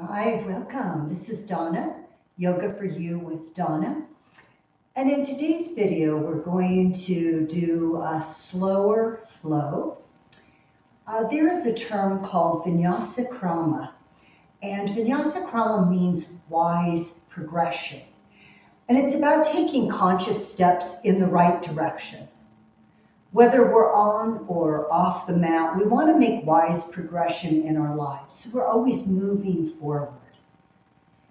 Hi, welcome. This is Donna, Yoga for You with Donna. And in today's video, we're going to do a slower flow. There is a term called Vinyasa Krama, and Vinyasa Krama means wise progression. And it's about taking conscious steps in the right direction. Whether we're on or off the mat, we want to make wise progression in our lives. So we're always moving forward.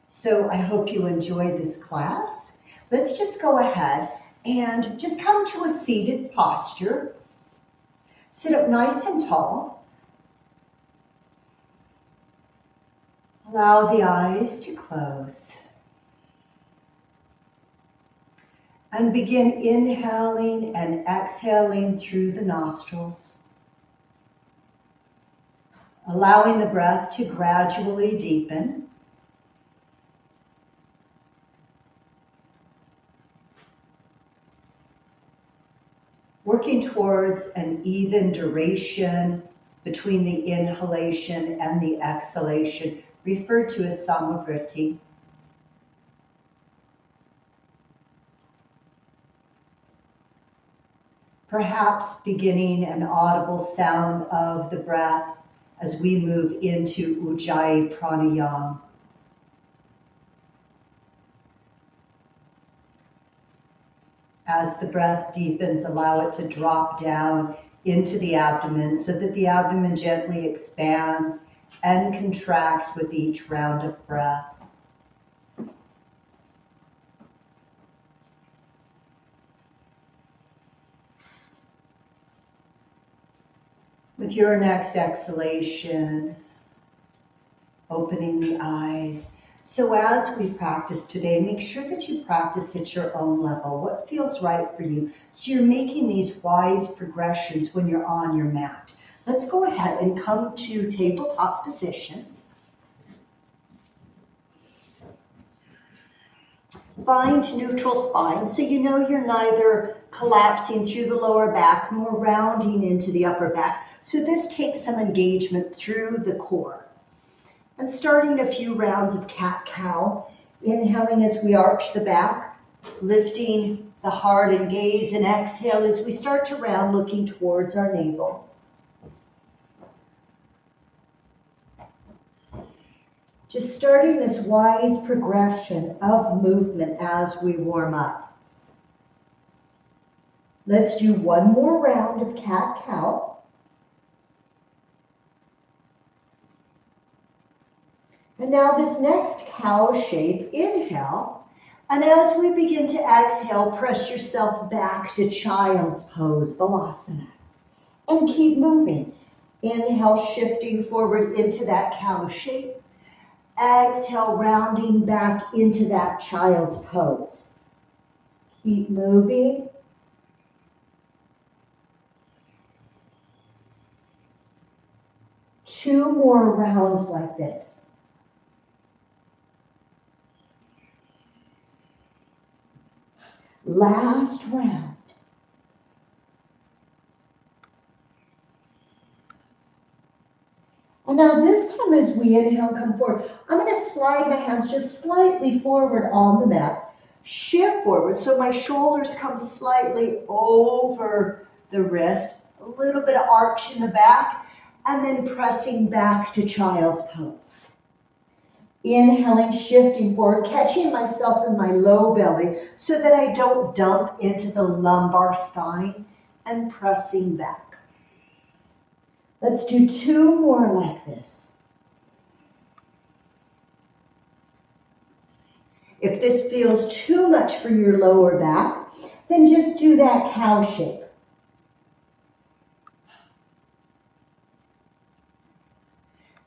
So I hope you enjoy this class. Let's just go ahead and just come to a seated posture. Sit up nice and tall. Allow the eyes to close. And begin inhaling and exhaling through the nostrils. Allowing the breath to gradually deepen. Working towards an even duration between the inhalation and the exhalation, referred to as samavriti. Perhaps beginning an audible sound of the breath as we move into Ujjayi Pranayama. As the breath deepens, allow it to drop down into the abdomen so that the abdomen gently expands and contracts with each round of breath. With your next exhalation, opening the eyes. So as we practice today, make sure that you practice at your own level, what feels right for you. So you're making these wise progressions when you're on your mat. Let's go ahead and come to tabletop position. Find neutral spine, so you know you're neither collapsing through the lower back nor rounding into the upper back. So this takes some engagement through the core. And starting a few rounds of cat-cow, inhaling as we arch the back, lifting the heart and gaze, and exhale as we start to round, looking towards our navel. Just starting this wise progression of movement as we warm up. Let's do one more round of cat-cow. And now this next cow shape, inhale. And as we begin to exhale, press yourself back to child's pose, Balasana. And keep moving. Inhale, shifting forward into that cow shape. Exhale, rounding back into that child's pose. Keep moving. Two more rounds like this. Last round. And now this time as we inhale, come forward. I'm going to slide my hands just slightly forward on the mat. Shift forward so my shoulders come slightly over the wrist. A little bit of arch in the back. And then pressing back to child's pose. Inhaling, shifting forward, catching myself in my low belly so that I don't dump into the lumbar spine, and pressing back. Let's do two more like this. If this feels too much for your lower back, then just do that cow shape.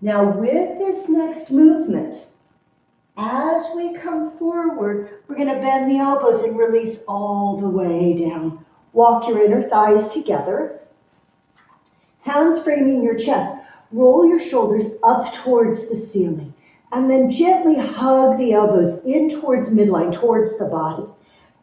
Now with this next movement, as we come forward, we're going to bend the elbows and release all the way down. Walk your inner thighs together. Hands framing your chest. Roll your shoulders up towards the ceiling. And then gently hug the elbows in towards midline, towards the body.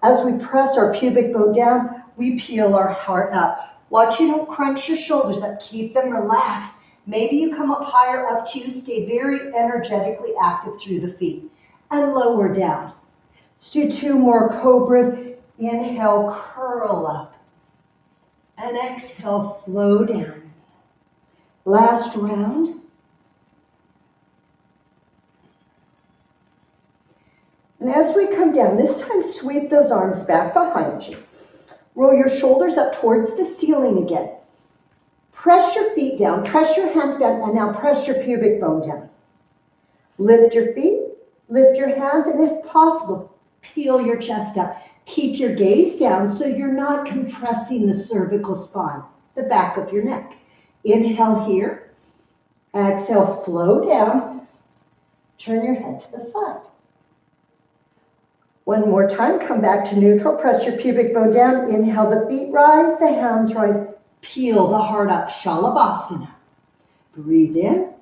As we press our pubic bone down, we peel our heart up. Watch you don't crunch your shoulders up. Keep them relaxed. Maybe you come up higher, up to you. Stay very energetically active through the feet. And lower down. Let's do 2 more cobras. Inhale, curl up. And exhale, flow down. Last round. And as we come down, this time sweep those arms back behind you. Roll your shoulders up towards the ceiling again. Press your feet down, press your hands down, and now press your pubic bone down. Lift your feet, lift your hands, and if possible, peel your chest up. Keep your gaze down so you're not compressing the cervical spine, the back of your neck. Inhale here. Exhale, flow down. Turn your head to the side. One more time, come back to neutral. Press your pubic bone down. Inhale, the feet rise, the hands rise. Peel the heart up, Shavasana. Breathe in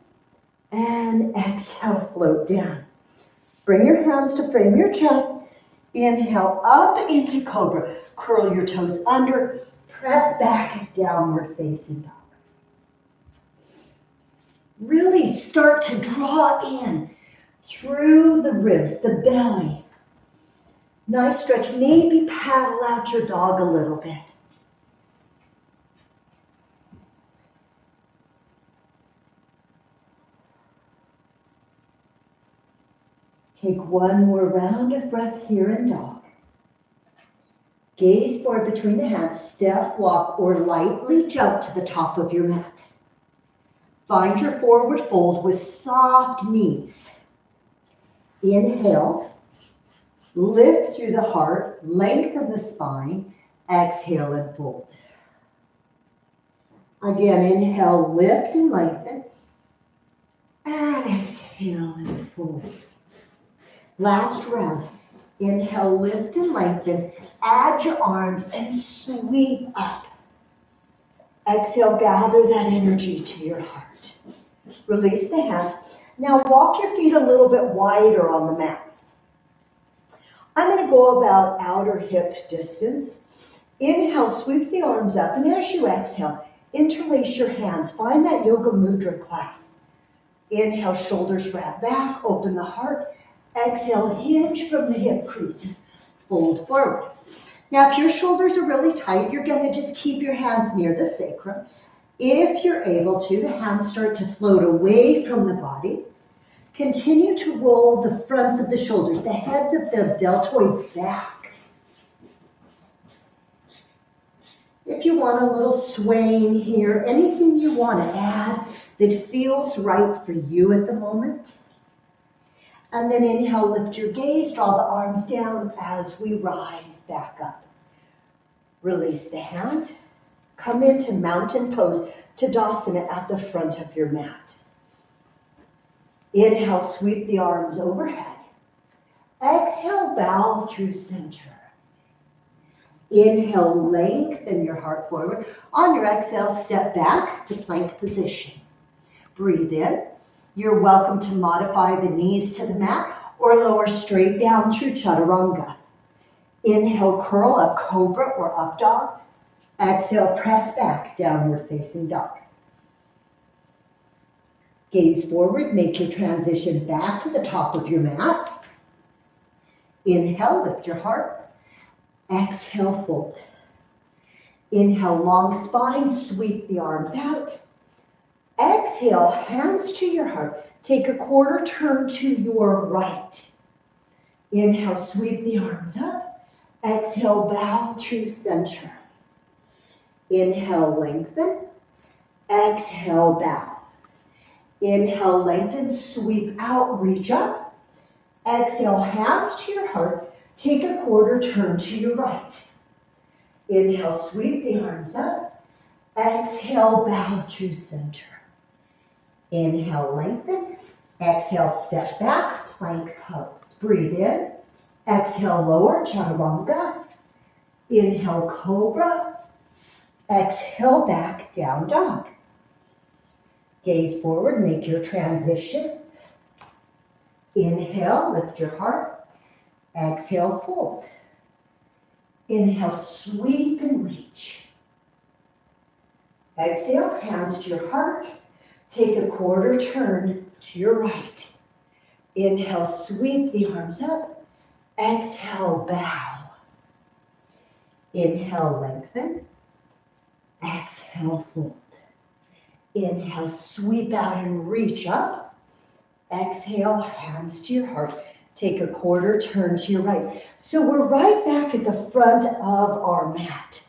and exhale, float down. Bring your hands to frame your chest. Inhale up into cobra. Curl your toes under. Press back, downward facing dog. Really start to draw in through the ribs, the belly. Nice stretch. Maybe paddle out your dog a little bit. Take one more round of breath here in dog. Gaze forward between the hands, step, walk, or lightly jump to the top of your mat. Find your forward fold with soft knees. Inhale, lift through the heart, lengthen the spine, exhale and fold. Again, inhale, lift and lengthen, and exhale and fold. Last round. Inhale, lift and lengthen. Add your arms and sweep up. Exhale, gather that energy to your heart. Release the hands. Now walk your feet a little bit wider on the mat. I'm going to go about outer hip distance. Inhale, sweep the arms up, and as you exhale, interlace your hands. Find that yoga mudra clasp. Inhale, shoulders wrap back, open the heart. Exhale, hinge from the hip creases, fold forward. Now, if your shoulders are really tight, you're going to just keep your hands near the sacrum. If you're able to, the hands start to float away from the body. Continue to roll the fronts of the shoulders, the heads of the deltoids back. If you want a little swaying here, anything you want to add that feels right for you at the moment. And then inhale, lift your gaze, draw the arms down as we rise back up. Release the hands. Come into mountain pose, Tadasana at the front of your mat. Inhale, sweep the arms overhead. Exhale, bow through center. Inhale, lengthen your heart forward. On your exhale, step back to plank position. Breathe in. You're welcome to modify the knees to the mat or lower straight down through chaturanga. Inhale, curl up, cobra or up dog. Exhale, press back, downward facing dog. Gaze forward, make your transition back to the top of your mat. Inhale, lift your heart. Exhale, fold. Inhale, long spine, sweep the arms out. Exhale, hands to your heart. Take a quarter turn to your right. Inhale, sweep the arms up. Exhale, bow through center. Inhale, lengthen. Exhale, bow. Inhale, lengthen, sweep out, reach up. Exhale, hands to your heart. Take a quarter turn to your right. Inhale, sweep the arms up. Exhale, bow through center. Inhale, lengthen. Exhale, step back, plank pose. Breathe in. Exhale, lower, chaturanga. Inhale, cobra. Exhale, back, down dog. Gaze forward, make your transition. Inhale, lift your heart. Exhale, fold. Inhale, sweep and reach. Exhale, hands to your heart. Take a quarter turn to your right. Inhale, sweep the arms up. Exhale, bow. Inhale, lengthen. Exhale, fold. Inhale, sweep out and reach up. Exhale, hands to your heart. Take a quarter turn to your right. So we're right back at the front of our mat.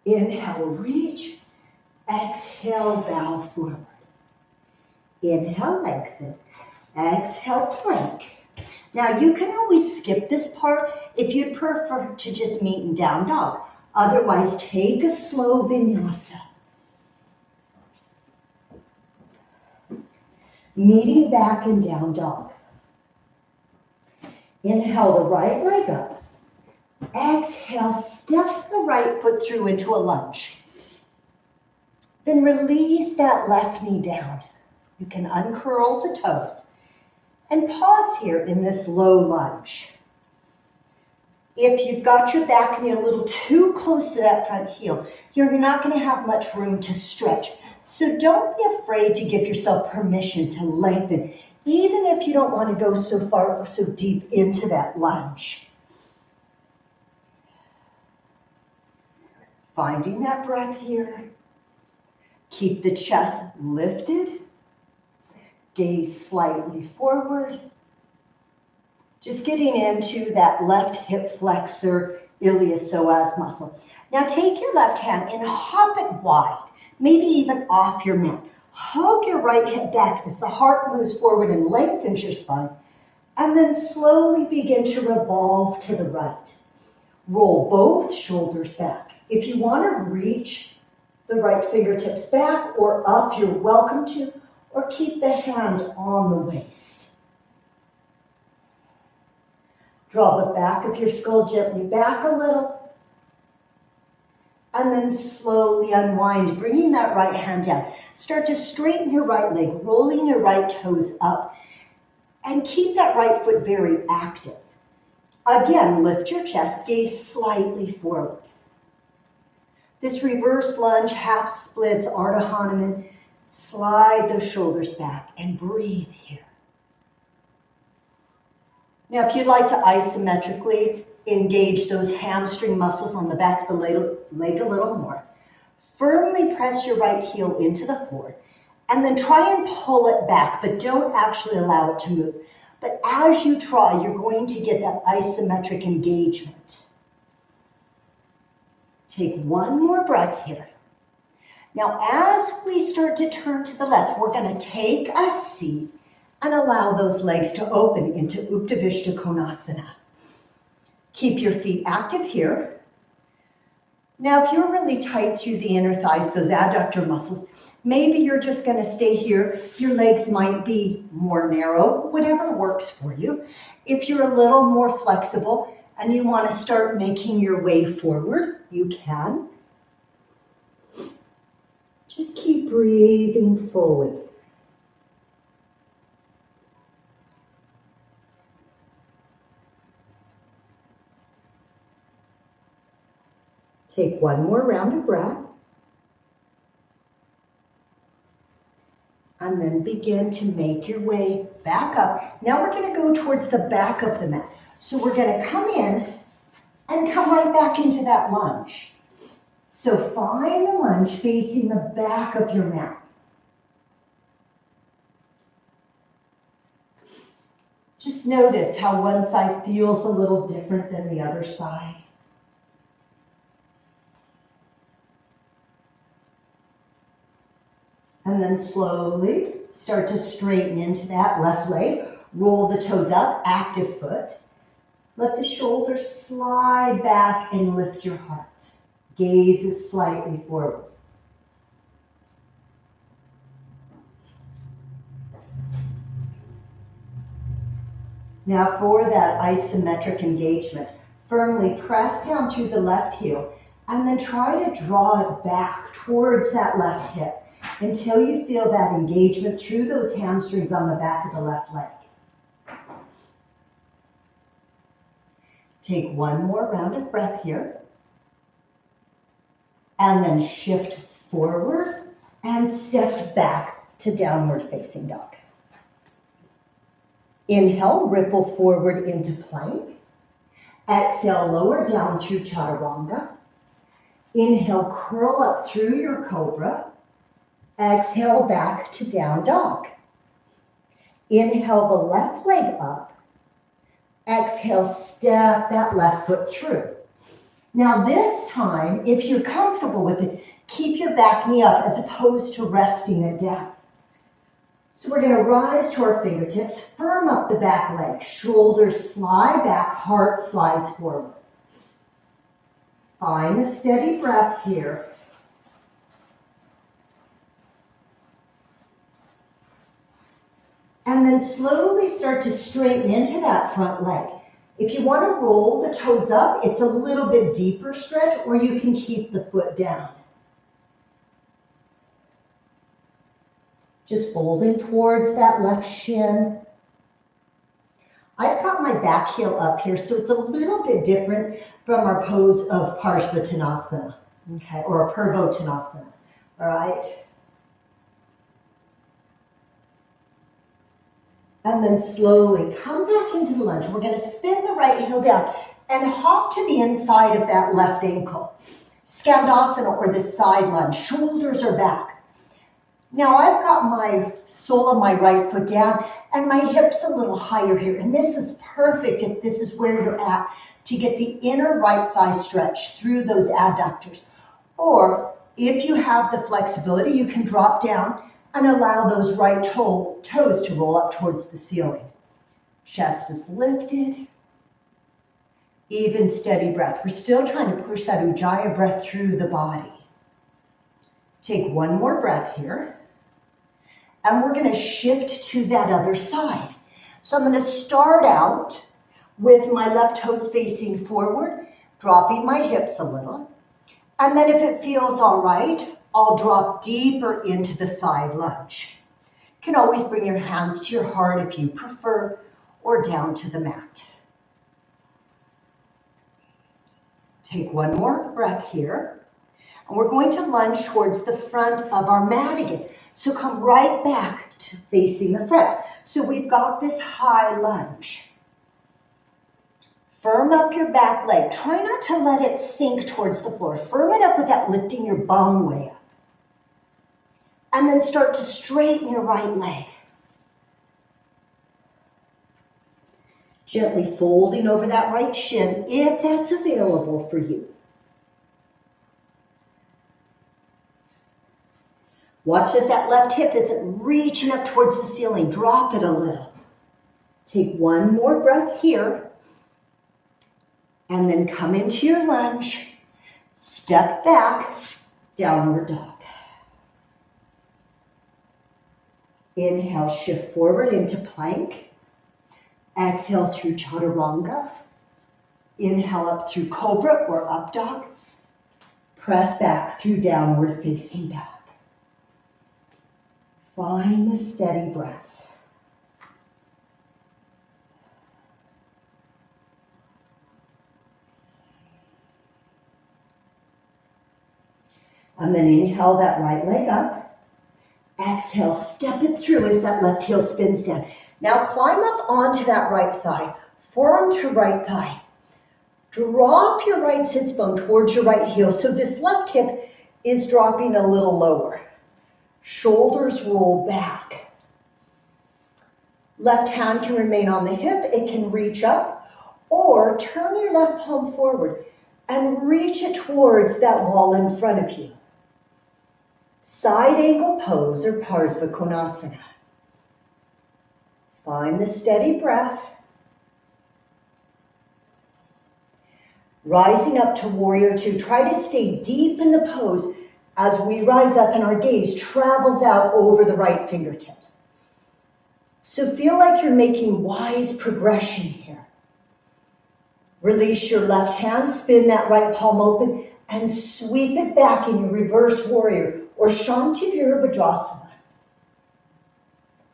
Inhale, reach. Exhale, bow forward. Inhale, lengthen. Exhale, plank. Now you can always skip this part if you'd prefer to just meet in down dog. Otherwise, take a slow vinyasa. Meeting back in down dog. Inhale the right leg up. Exhale, step the right foot through into a lunge. Then release that left knee down. You can uncurl the toes and pause here in this low lunge. If you've got your back knee a little too close to that front heel, you're not going to have much room to stretch. So don't be afraid to give yourself permission to lengthen, even if you don't want to go so far or so deep into that lunge. Finding that breath here. Keep the chest lifted. Gaze slightly forward. Just getting into that left hip flexor iliopsoas muscle. Now take your left hand and hop it wide, maybe even off your mat. Hug your right hip back as the heart moves forward and lengthens your spine. And then slowly begin to revolve to the right. Roll both shoulders back. If you want to reach the right fingertips back or up, you're welcome to, or keep the hand on the waist. Draw the back of your skull gently back a little, and then slowly unwind, bringing that right hand down. Start to straighten your right leg, rolling your right toes up, and keep that right foot very active. Again, lift your chest, gaze slightly forward. This reverse lunge, half splits, Ardha Hanuman. Slide those shoulders back and breathe here. Now, if you'd like to isometrically engage those hamstring muscles on the back of the leg a little more, firmly press your right heel into the floor and then try and pull it back, but don't actually allow it to move. But as you try, you're going to get that isometric engagement. Take one more breath here. Now, as we start to turn to the left, we're going to take a seat and allow those legs to open into Uttanasana Konasana. Keep your feet active here. Now, if you're really tight through the inner thighs, those adductor muscles, maybe you're just going to stay here. Your legs might be more narrow, whatever works for you. If you're a little more flexible and you want to start making your way forward, you can. Just keep breathing fully. Take one more round of breath. And then begin to make your way back up. Now we're going to go towards the back of the mat. So we're going to come in and come right back into that lunge. So find the lunge facing the back of your mat. Just notice how one side feels a little different than the other side. And then slowly start to straighten into that left leg. Roll the toes up, active foot. Let the shoulders slide back and lift your heart. Gaze is slightly forward. Now for that isometric engagement, firmly press down through the left heel and then try to draw it back towards that left hip until you feel that engagement through those hamstrings on the back of the left leg. Take one more round of breath here. And then shift forward, and step back to downward facing dog. Inhale, ripple forward into plank. Exhale, lower down through chaturanga. Inhale, curl up through your cobra. Exhale, back to down dog. Inhale the left leg up. Exhale, step that left foot through. Now this time, if you're comfortable with it, keep your back knee up as opposed to resting it down. So we're going to rise to our fingertips, firm up the back leg, shoulders slide back, heart slides forward. Find a steady breath here. And then slowly start to straighten into that front leg. If you want to roll the toes up, it's a little bit deeper stretch, or you can keep the foot down. Just folding towards that left shin. I've got my back heel up here, so it's a little bit different from our pose of Parsvattanasana, okay, or Purvottanasana, all right? And then slowly come back into the lunge. We're going to spin the right heel down and hop to the inside of that left ankle. Skandasana, or the side lunge. Shoulders are back. Now I've got my sole of my right foot down and my hips a little higher here. And this is perfect if this is where you're at to get the inner right thigh stretch through those adductors. Or if you have the flexibility, you can drop down and allow those right toes to roll up towards the ceiling. Chest is lifted. Even steady breath. We're still trying to push that Ujjayi breath through the body. Take one more breath here. And we're going to shift to that other side. So I'm going to start out with my left toes facing forward, dropping my hips a little. And then if it feels all right, I'll drop deeper into the side lunge. You can always bring your hands to your heart if you prefer, or down to the mat. Take one more breath here. And we're going to lunge towards the front of our mat again. So come right back to facing the front. So we've got this high lunge. Firm up your back leg. Try not to let it sink towards the floor. Firm it up without lifting your bum way up. And then start to straighten your right leg. Gently folding over that right shin if that's available for you. Watch that that left hip isn't reaching up towards the ceiling. Drop it a little. Take one more breath here. And then come into your lunge. Step back, downward dog. Inhale, shift forward into plank. Exhale through chaturanga. Inhale up through cobra or up dog. Press back through downward facing dog. Find the steady breath. And then inhale that right leg up. Exhale, step it through as that left heel spins down. Now climb up onto that right thigh, forearm to right thigh. Drop your right sits bone towards your right heel so this left hip is dropping a little lower. Shoulders roll back. Left hand can remain on the hip, it can reach up, or turn your left palm forward and reach it towards that wall in front of you. Side angle pose or Parsvattanasana. Find the steady breath. Rising up to warrior two. Try to stay deep in the pose as we rise up and our gaze travels out over the right fingertips. So feel like you're making wise progression here. Release your left hand, spin that right palm open, and sweep it back in your reverse warrior or Shanti Virabhadrasana.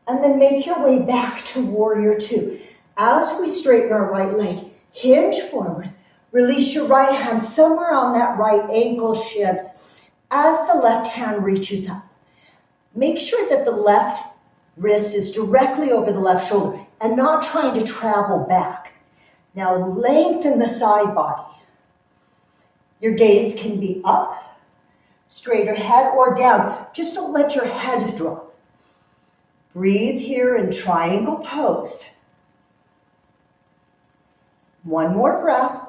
And then make your way back to warrior two. As we straighten our right leg, hinge forward. Release your right hand somewhere on that right ankle shin as the left hand reaches up. Make sure that the left wrist is directly over the left shoulder and not trying to travel back. Now lengthen the side body. Your gaze can be up, straight ahead, or down. Just don't let your head drop. Breathe here in triangle pose. One more breath.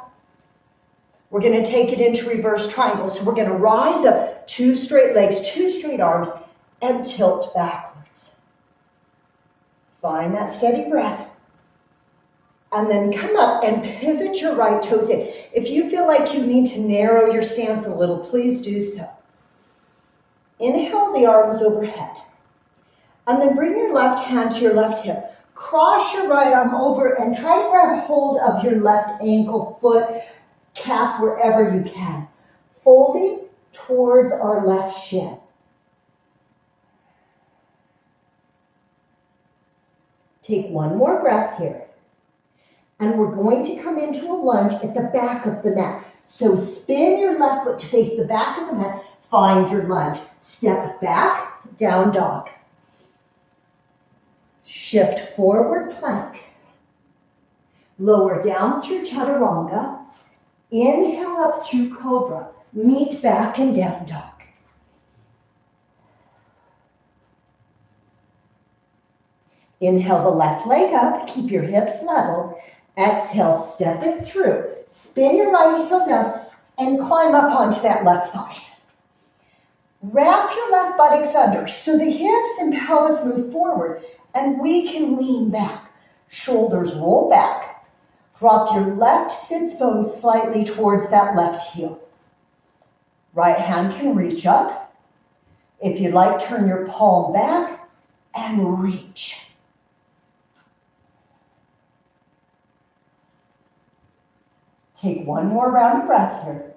We're going to take it into reverse triangle. So we're going to rise up, 2 straight legs, 2 straight arms, and tilt backwards. Find that steady breath. And then come up and pivot your right toes in. If you feel like you need to narrow your stance a little, please do so. Inhale the arms overhead. And then bring your left hand to your left hip. Cross your right arm over and try to grab hold of your left ankle, foot, calf, wherever you can. Folding towards our left shin. Take one more breath here. And we're going to come into a lunge at the back of the mat. So spin your left foot to face the back of the mat. Find your lunge. Step back, down dog. Shift forward plank. Lower down through chaturanga. Inhale up through cobra. Meet back and down dog. Inhale the left leg up. Keep your hips level. Exhale, step it through. Spin your right heel down and climb up onto that left thigh. Wrap your left buttocks under so the hips and pelvis move forward and we can lean back. Shoulders roll back. Drop your left sits bone slightly towards that left heel. Right hand can reach up. If you'd like, turn your palm back and reach. Take one more round of breath here.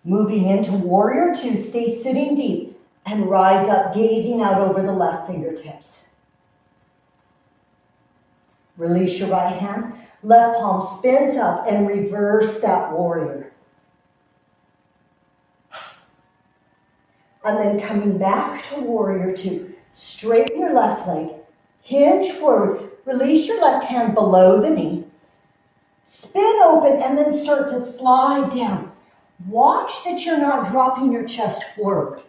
Moving into warrior 2, stay sitting deep and rise up, gazing out over the left fingertips. Release your right hand. Left palm spins up and reverse that warrior. And then coming back to warrior 2, straighten your left leg, hinge forward, release your left hand below the knee, spin open and then start to slide down. Watch that you're not dropping your chest forward.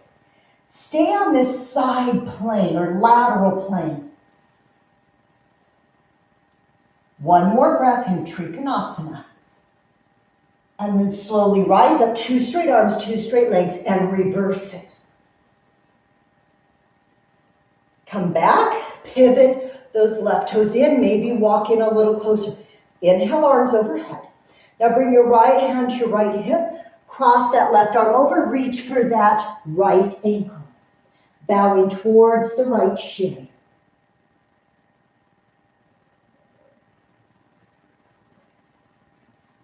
Stay on this side plane or lateral plane. One more breath in Trikonasana. And then slowly rise up, 2 straight arms, 2 straight legs, and reverse it. Come back, pivot those left toes in, maybe walk in a little closer. Inhale, arms overhead. Now bring your right hand to your right hip, cross that left arm over, reach for that right ankle. Bowing towards the right shin.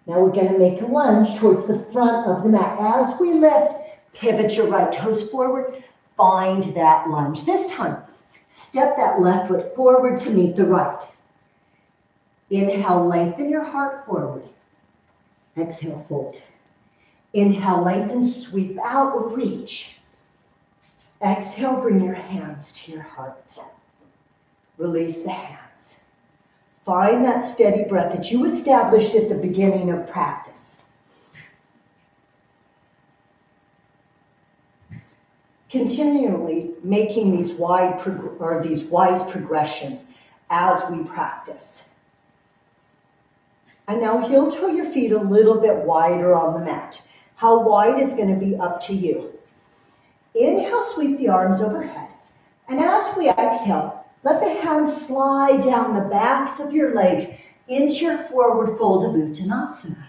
Now we're going to make a lunge towards the front of the mat. As we lift, pivot your right toes forward, find that lunge. This time, step that left foot forward to meet the right. Inhale, lengthen your heart forward. Exhale, fold. Inhale, lengthen, sweep out, reach. Exhale, bring your hands to your heart. Release the hands. Find that steady breath that you established at the beginning of practice. Continually making these wise progressions as we practice. And now heel toe your feet a little bit wider on the mat. How wide is going to be up to you. Inhale, sweep the arms overhead. And as we exhale, let the hands slide down the backs of your legs into your forward fold of Uttanasana.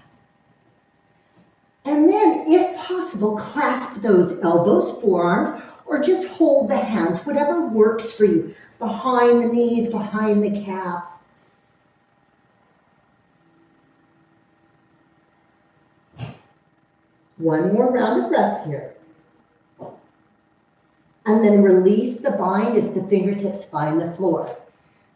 And then, if possible, clasp those elbows, forearms, or just hold the hands, whatever works for you, behind the knees, behind the calves. One more round of breath here. And then release the bind as the fingertips find the floor.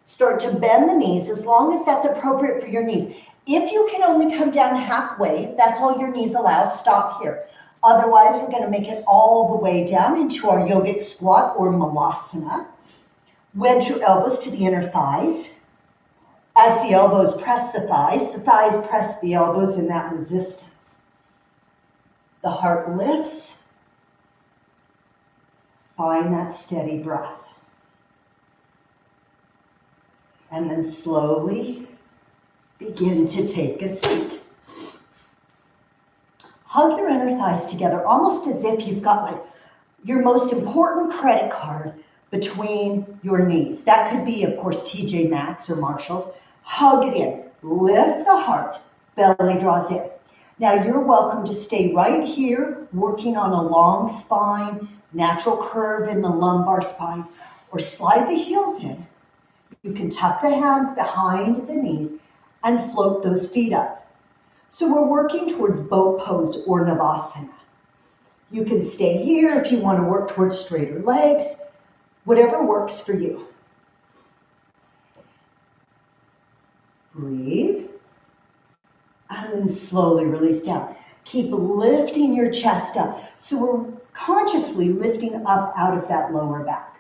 Start to bend the knees as long as that's appropriate for your knees. If you can only come down halfway, if that's all your knees allow, stop here. Otherwise, we're going to make it all the way down into our yogic squat or malasana. Wedge your elbows to the inner thighs. As the elbows press the thighs press the elbows in that resistance. The heart lifts. Find that steady breath. And then slowly begin to take a seat. Hug your inner thighs together, almost as if you've got like your most important credit card between your knees. That could be, of course, TJ Maxx or Marshall's. Hug it in. Lift the heart. Belly draws in. Now you're welcome to stay right here, working on a long spine, natural curve in the lumbar spine, or slide the heels in. You can tuck the hands behind the knees and float those feet up. So we're working towards boat pose or navasana. You can stay here if you want to work towards straighter legs, whatever works for you. Breathe, and then slowly release down. Keep lifting your chest up. So we're consciously lifting up out of that lower back.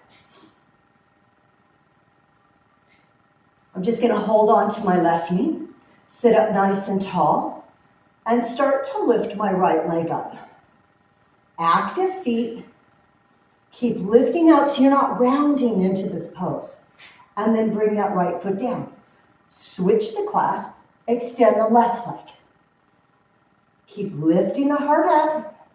I'm just going to hold on to my left knee, sit up nice and tall, and start to lift my right leg up. Active feet. Keep lifting out so you're not rounding into this pose. And then bring that right foot down. Switch the clasp, extend the left leg. Keep lifting the heart up.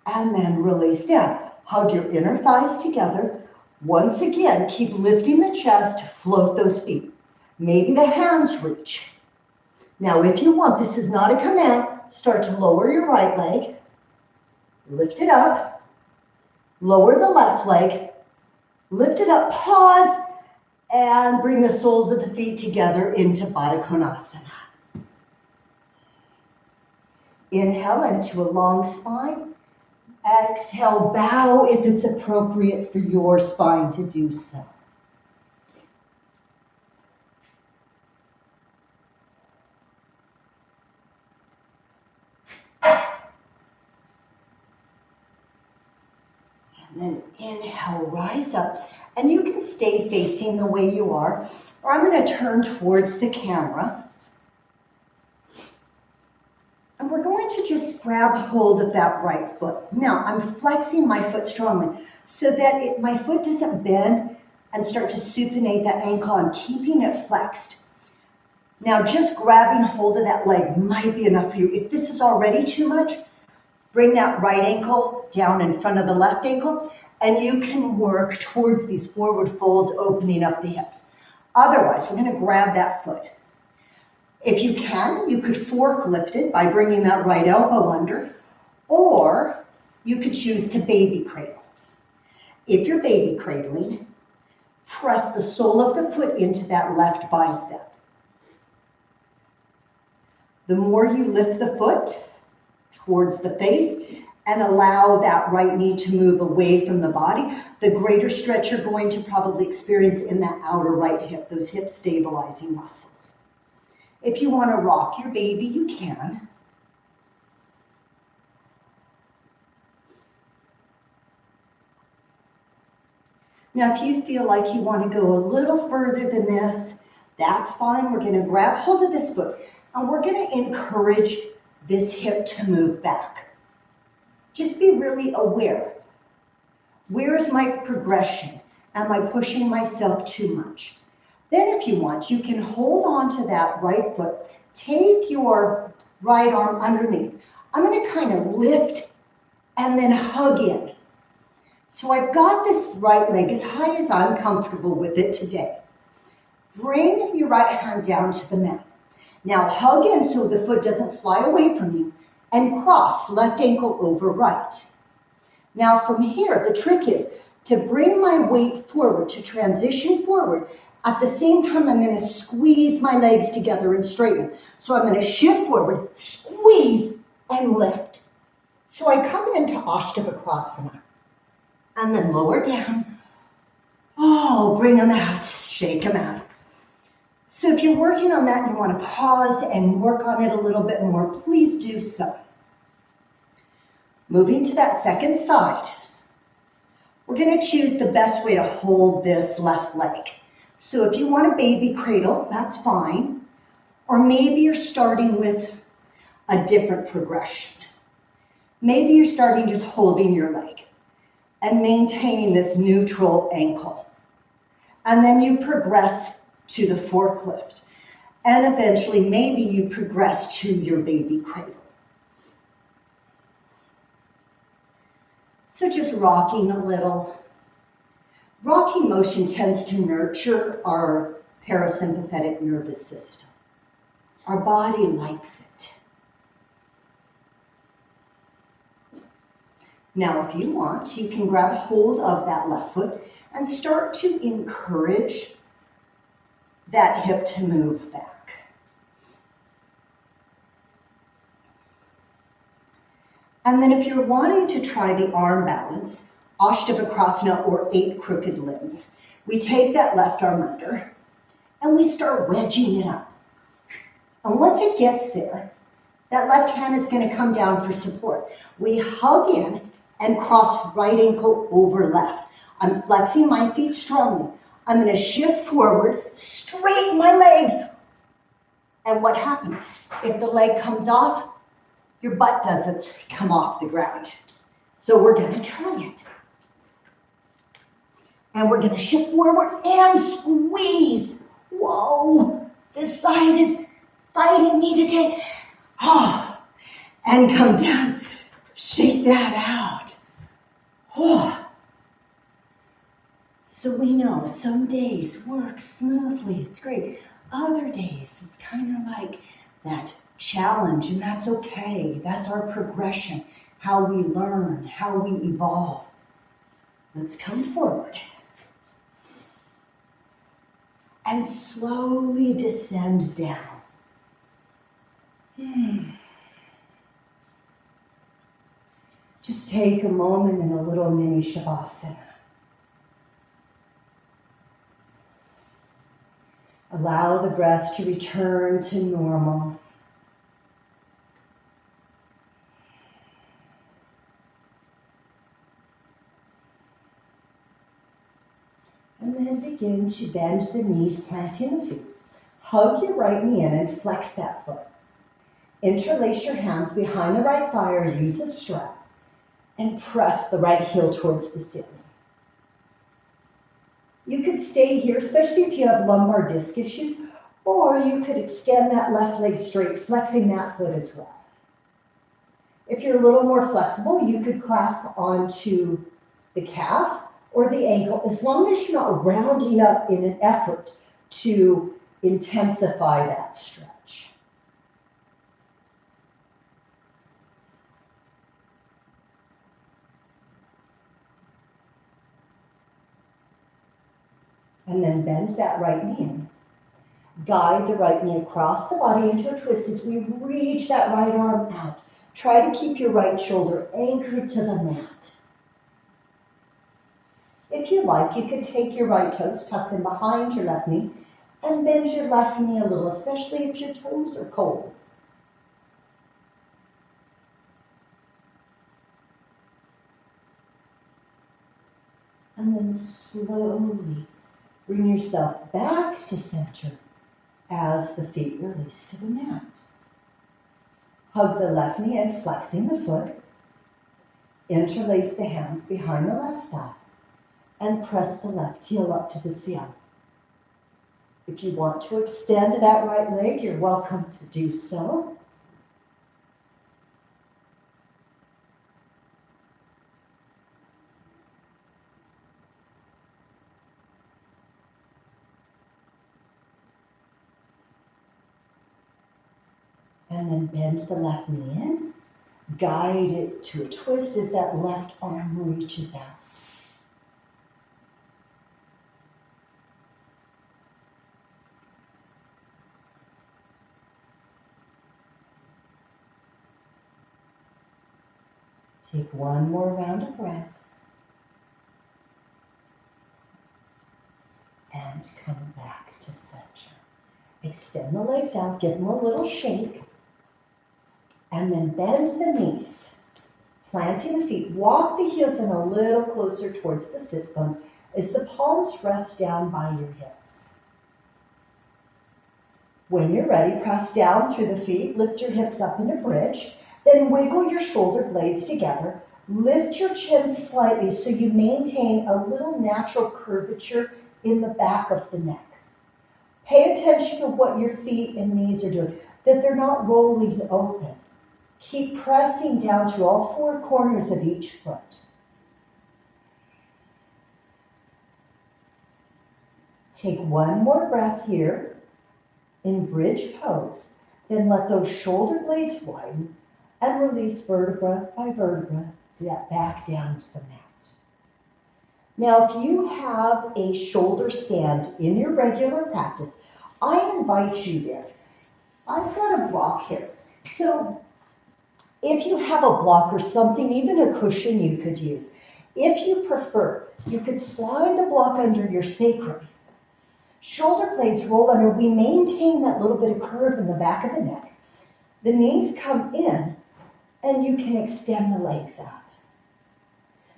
And then release down. Hug your inner thighs together. Once again, keep lifting the chest, float those feet. Maybe the hands reach. Now, if you want, this is not a command, start to lower your right leg, lift it up, lower the left leg, lift it up, pause, and bring the soles of the feet together into Baddha Konasana. Inhale into a long spine. Exhale, bow if it's appropriate for your spine to do so. And then inhale, rise up. And you can stay facing the way you are, or I'm going to turn towards the camera. And we're going to just grab hold of that right foot. Now, I'm flexing my foot strongly so that my foot doesn't bend and start to supinate that ankle. I'm keeping it flexed. Now, just grabbing hold of that leg might be enough for you. If this is already too much, bring that right ankle down in front of the left ankle, and you can work towards these forward folds, opening up the hips. Otherwise, we're going to grab that foot. If you can, you could fork lift it by bringing that right elbow under, or you could choose to baby cradle. If you're baby cradling, press the sole of the foot into that left bicep. The more you lift the foot towards the face and allow that right knee to move away from the body, the greater stretch you're going to probably experience in that outer right hip, those hip stabilizing muscles. If you want to rock your baby, you can. Now, if you feel like you want to go a little further than this, that's fine. We're going to grab hold of this foot, and we're going to encourage this hip to move back. Just be really aware. Where is my progression? Am I pushing myself too much? Then if you want, you can hold on to that right foot. Take your right arm underneath. I'm going to kind of lift and then hug in. So I've got this right leg as high as I'm comfortable with it today. Bring your right hand down to the mat. Now hug in so the foot doesn't fly away from you, and cross left ankle over right. Now from here, the trick is to bring my weight forward, to transition forward. At the same time, I'm going to squeeze my legs together and straighten. So I'm going to shift forward, squeeze, and lift. So I come into Ashtavakrasana, and then lower down. Oh, bring them out, shake them out. So if you're working on that and you want to pause and work on it a little bit more, please do so. Moving to that second side, we're going to choose the best way to hold this left leg. So if you want a baby cradle, that's fine. Or maybe you're starting with a different progression. Maybe you're starting just holding your leg and maintaining this neutral ankle. And then you progress to the forklift. And eventually, maybe you progress to your baby cradle. So just rocking a little. Rocking motion tends to nurture our parasympathetic nervous system. Our body likes it. Now, if you want, you can grab hold of that left foot and start to encourage that hip to move back. And then if you're wanting to try the arm balance, Ashtavakrasana or 8 crooked limbs, we take that left arm under and we start wedging it up. And once it gets there, that left hand is going to come down for support. We hug in and cross right ankle over left. I'm flexing my feet strongly. I'm going to shift forward, straighten my legs. And what happens? If the leg comes off, your butt doesn't come off the ground. So we're going to try it. And we're going to shift forward and squeeze. Whoa, this side is fighting me today. Oh, and come down. Shake that out. Oh. So we know some days work smoothly. It's great. Other days, it's kind of like that challenge, and that's okay. That's our progression, how we learn, how we evolve. Let's come forward and slowly descend down. Just take a moment in a little mini Shavasana. Allow the breath to return to normal. And then begin to bend the knees, planting the feet. Hug your right knee in and flex that foot. Interlace your hands behind the right thigh or use a strap and press the right heel towards the ceiling. You could stay here, especially if you have lumbar disc issues, or you could extend that left leg straight, flexing that foot as well. If you're a little more flexible, you could clasp onto the calf or the ankle, as long as you're not rounding up in an effort to intensify that stretch. And then bend that right knee in. Guide the right knee across the body into a twist as we reach that right arm out. Try to keep your right shoulder anchored to the mat. If you like, you could take your right toes, tuck them behind your left knee, and bend your left knee a little, especially if your toes are cold. And then slowly bring yourself back to center as the feet release to the mat. Hug the left knee in, flexing the foot. Interlace the hands behind the left thigh and press the left heel up to the ceiling. If you want to extend that right leg, you're welcome to do so. And then bend the left knee in. Guide it to a twist as that left arm reaches out. Take one more round of breath. And come back to center. Extend the legs out, give them a little shake. And then bend the knees. Planting the feet, walk the heels in a little closer towards the sits bones as the palms rest down by your hips. When you're ready, press down through the feet, lift your hips up in a bridge, then wiggle your shoulder blades together. Lift your chin slightly so you maintain a little natural curvature in the back of the neck. Pay attention to what your feet and knees are doing, that they're not rolling open. Keep pressing down through all four corners of each foot. Take one more breath here in bridge pose. Then let those shoulder blades widen and release vertebra by vertebra back down to the mat. Now, if you have a shoulder stand in your regular practice, I invite you there. I've got a block here. So if you have a block or something, even a cushion you could use. If you prefer, you could slide the block under your sacrum. Shoulder blades roll under. We maintain that little bit of curve in the back of the neck. The knees come in, and you can extend the legs up.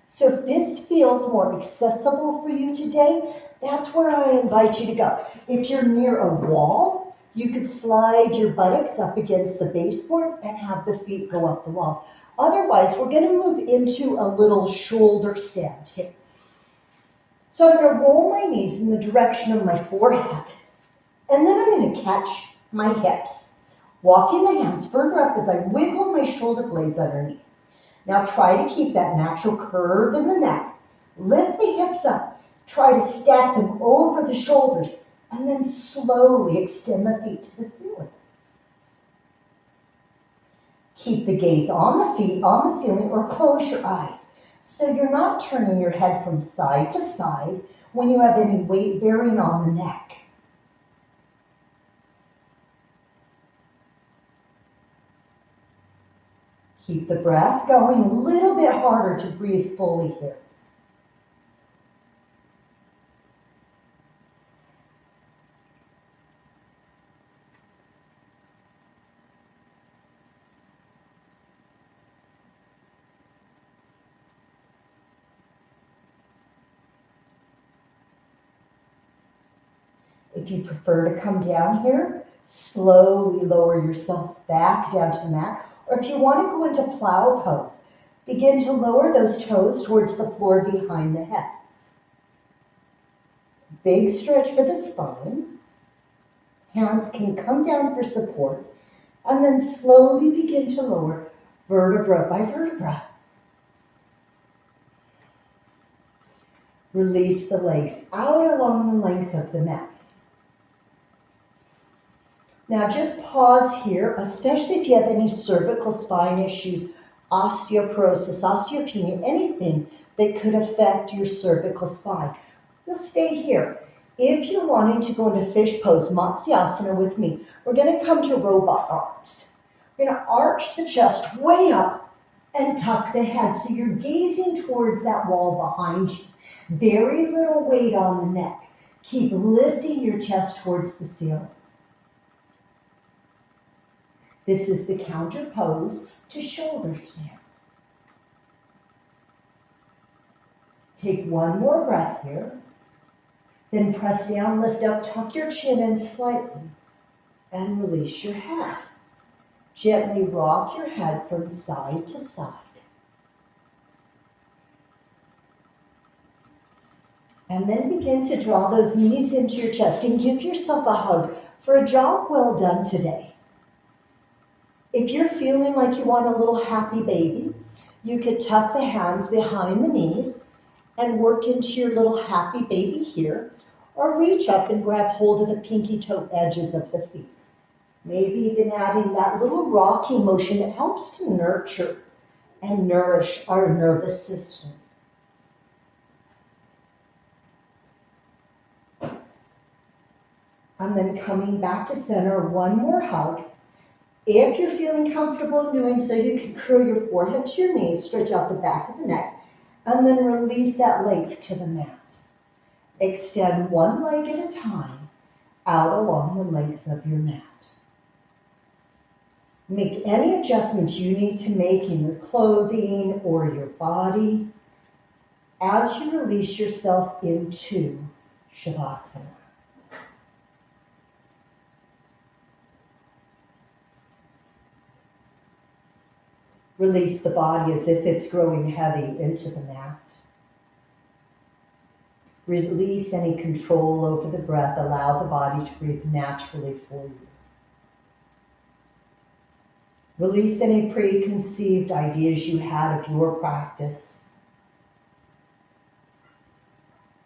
So if this feels more accessible for you today, that's where I invite you to go. If you're near a wall, you could slide your buttocks up against the baseboard and have the feet go up the wall. Otherwise, we're going to move into a little shoulder stand here. So I'm going to roll my knees in the direction of my forehead, and then I'm going to catch my hips, walking the hands further up as I wiggle my shoulder blades underneath. Now try to keep that natural curve in the neck. Lift the hips up. Try to stack them over the shoulders, and then slowly extend the feet to the ceiling. Keep the gaze on the feet, on the ceiling, or close your eyes. So you're not turning your head from side to side when you have any weight bearing on the neck. Keep the breath going, a little bit harder to breathe fully here. If you prefer to come down here, slowly lower yourself back down to the mat. Or if you want to go into plow pose, begin to lower those toes towards the floor behind the head. Big stretch for the spine. Hands can come down for support, and then slowly begin to lower vertebra by vertebra. Release the legs out along the length of the mat. Now just pause here, especially if you have any cervical spine issues, osteoporosis, osteopenia, anything that could affect your cervical spine. You'll stay here. If you're wanting to go into fish pose, Matsuyasana with me, we're going to come to robot arms. We're going to arch the chest way up and tuck the head so you're gazing towards that wall behind you. Very little weight on the neck. Keep lifting your chest towards the ceiling. This is the counter pose to shoulder stand. Take one more breath here. Then press down, lift up, tuck your chin in slightly, and release your head. Gently rock your head from side to side. And then begin to draw those knees into your chest and give yourself a hug for a job well done today. If you're feeling like you want a little happy baby, you could tuck the hands behind the knees and work into your little happy baby here, or reach up and grab hold of the pinky toe edges of the feet. Maybe even adding that little rocking motion that helps to nurture and nourish our nervous system. And then coming back to center, one more hug. If you're feeling comfortable in doing so, you can curl your forehead to your knees, stretch out the back of the neck, and then release that length to the mat. Extend one leg at a time out along the length of your mat. Make any adjustments you need to make in your clothing or your body as you release yourself into Shavasana. Release the body as if it's growing heavy into the mat. Release any control over the breath. Allow the body to breathe naturally for you. Release any preconceived ideas you had of your practice.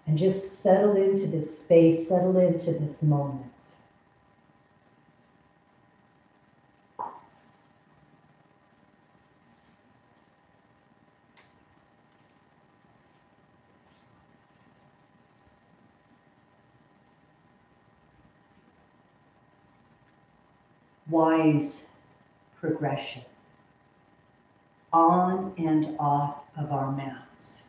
And just settle into this space, settle into this moment. Wise progression on and off of our mats.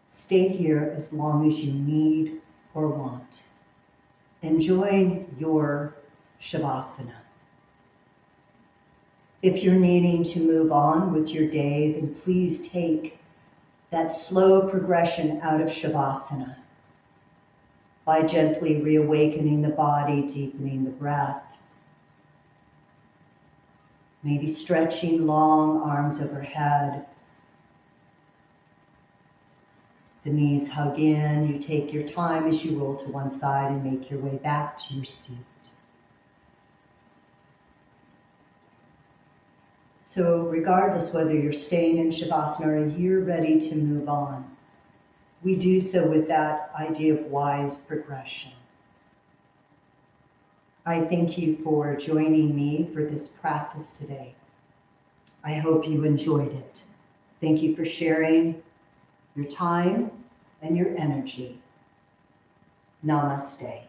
Stay here as long as you need or want, enjoying your Shavasana. If you're needing to move on with your day, then please take that slow progression out of Shavasana by gently reawakening the body, deepening the breath. Maybe stretching long arms overhead. The knees hug in. You take your time as you roll to one side and make your way back to your seat. So regardless whether you're staying in Shavasana or you're ready to move on, we do so with that idea of wise progression. I thank you for joining me for this practice today. I hope you enjoyed it. Thank you for sharing your time and your energy. Namaste.